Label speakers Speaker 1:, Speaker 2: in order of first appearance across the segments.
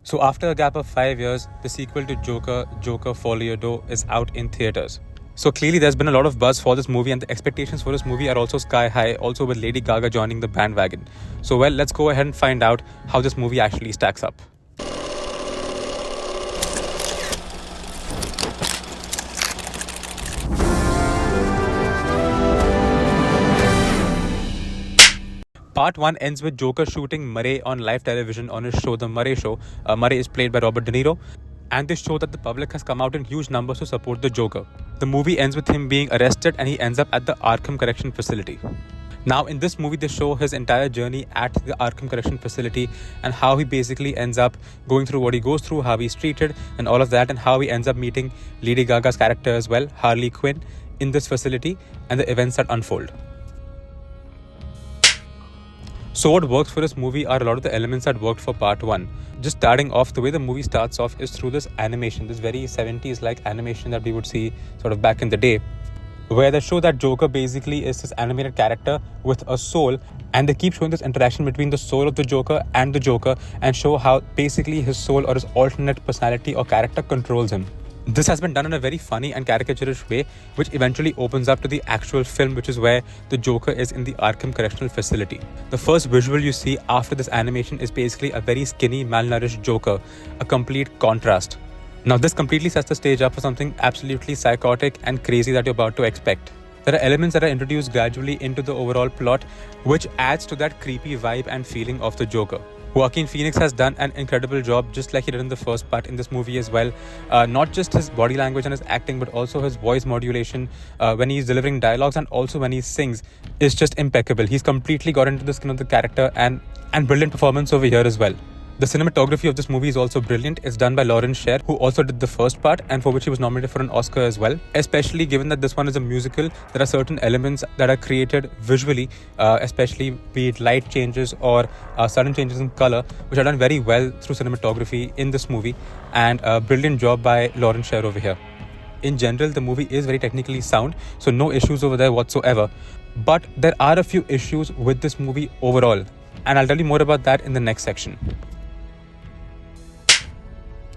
Speaker 1: So after a gap of 5 years, the sequel to Joker Folie A Deux is out in theaters. So clearly there's been a lot of buzz for this movie and the expectations for this movie are also sky high, also with Lady Gaga joining the bandwagon. So well, let's go ahead and find out how this movie actually stacks up. Part 1 ends with Joker shooting Murray on live television on his show, The Murray Show. Murray is played by Robert De Niro. And this show that the public has come out in huge numbers to support the Joker. The movie ends with him being arrested and he ends up at the Arkham Correction Facility. Now in this movie, they show his entire journey at the Arkham Correction Facility and how he basically ends up going through what he goes through, how he's treated and all of that, and how he ends up meeting Lady Gaga's character as well, Harley Quinn, in this facility and the events that unfold. So what works for this movie are a lot of the elements that worked for part 1. Just starting off, the way the movie starts off is through this animation, this very 70s like animation that we would see sort of back in the day, where they show that Joker basically is this animated character with a soul, and they keep showing this interaction between the soul of the Joker and the Joker and show how basically his soul or his alternate personality or character controls him. This has been done in a very funny and caricaturish way, which eventually opens up to the actual film, which is where the Joker is in the Arkham Correctional Facility. The first visual you see after this animation is basically a very skinny, malnourished Joker, a complete contrast. Now this completely sets the stage up for something absolutely psychotic and crazy that you're about to expect. There are elements that are introduced gradually into the overall plot, which adds to that creepy vibe and feeling of the Joker. Joaquin Phoenix has done an incredible job, just like he did in the first part in this movie as well. Not just his body language and his acting, but also his voice modulation when he's delivering dialogues and also when he sings is just impeccable. He's completely got into the skin of the character and brilliant performance over here as well. The cinematography of this movie is also brilliant. It's done by Lawrence Sher, who also did the first part and for which he was nominated for an Oscar as well. Especially given that this one is a musical, there are certain elements that are created visually, especially be it light changes or sudden changes in color, which are done very well through cinematography in this movie, and a brilliant job by Lawrence Sher over here. In general, the movie is very technically sound, so no issues over there whatsoever. But there are a few issues with this movie overall, and I'll tell you more about that in the next section.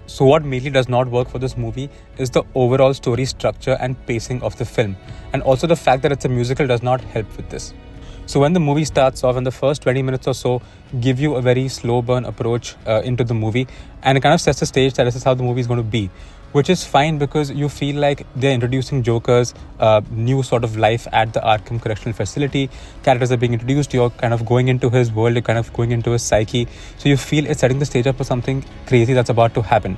Speaker 1: So what mainly does not work for this movie is the overall story structure and pacing of the film, and also the fact that it's a musical does not help with this. So when the movie starts off, in the first 20 minutes or so give you a very slow burn approach into the movie, and it kind of sets the stage that this is how the movie is going to be, which is fine because you feel like they're introducing Joker's new sort of life at the Arkham Correctional Facility. Characters are being introduced, you're kind of going into his world, you're kind of going into his psyche, so you feel it's setting the stage up for something crazy that's about to happen.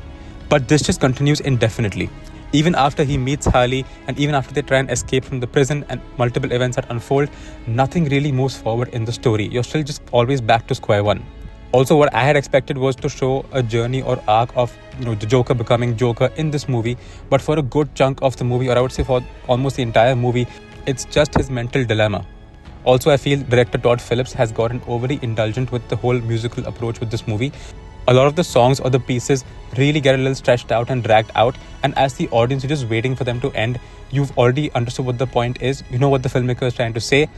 Speaker 1: But this just continues indefinitely. Even after he meets Harley and even after they try and escape from the prison and multiple events that unfold, nothing really moves forward in the story. You're still just always back to square one. Also, what I had expected was to show a journey or arc of the Joker becoming Joker in this movie, but for a good chunk of the movie, or I would say for almost the entire movie, it's just his mental dilemma. Also, I feel director Todd Philips has gotten overly indulgent with the whole musical approach with this movie. A lot of the songs or the pieces really get a little stretched out and dragged out, and as the audience, you're just waiting for them to end. You've already understood what the point is, you know what the filmmaker is trying to say.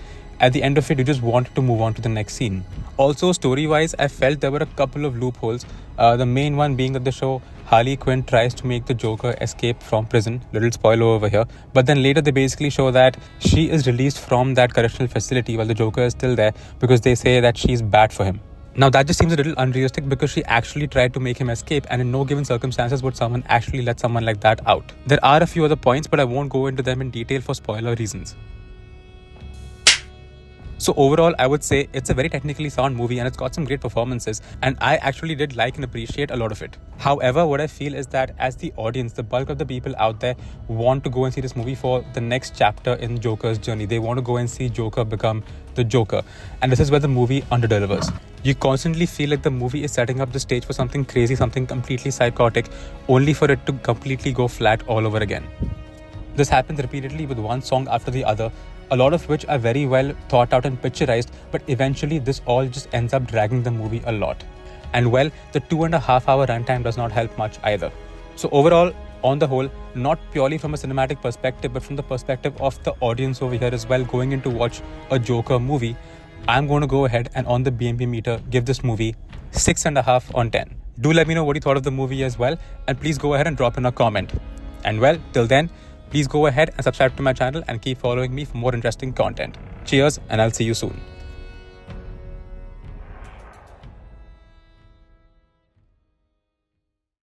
Speaker 1: At the end of it, you just wanted to move on to the next scene. Also, story-wise, I felt there were a couple of loopholes. The main one being that the show Harley Quinn tries to make the Joker escape from prison. Little spoiler over here. But then later they basically show that she is released from that correctional facility while the Joker is still there because they say that she's bad for him. Now that just seems a little unrealistic because she actually tried to make him escape, and in no given circumstances would someone actually let someone like that out. There are a few other points, but I won't go into them in detail for spoiler reasons. So overall, I would say it's a very technically sound movie and it's got some great performances, and I actually did like and appreciate a lot of it. However, what I feel is that as the audience, the bulk of the people out there want to go and see this movie for the next chapter in Joker's journey. They want to go and see Joker become the Joker, and this is where the movie underdelivers. You constantly feel like the movie is setting up the stage for something crazy, something completely psychotic, only for it to completely go flat all over again. This happens repeatedly with one song after the other, a lot of which are very well thought out and picturized, but eventually this all just ends up dragging the movie a lot. And well, the 2.5 hour runtime does not help much either. So overall, on the whole, not purely from a cinematic perspective, but from the perspective of the audience over here as well, going in to watch a Joker movie, I'm going to go ahead and on the BMP meter give this movie 6.5 on 10. Do let me know what you thought of the movie as well, and please go ahead and drop in a comment. And well, till then, please go ahead and subscribe to my channel and keep following me for more interesting content. Cheers, and I'll see you soon.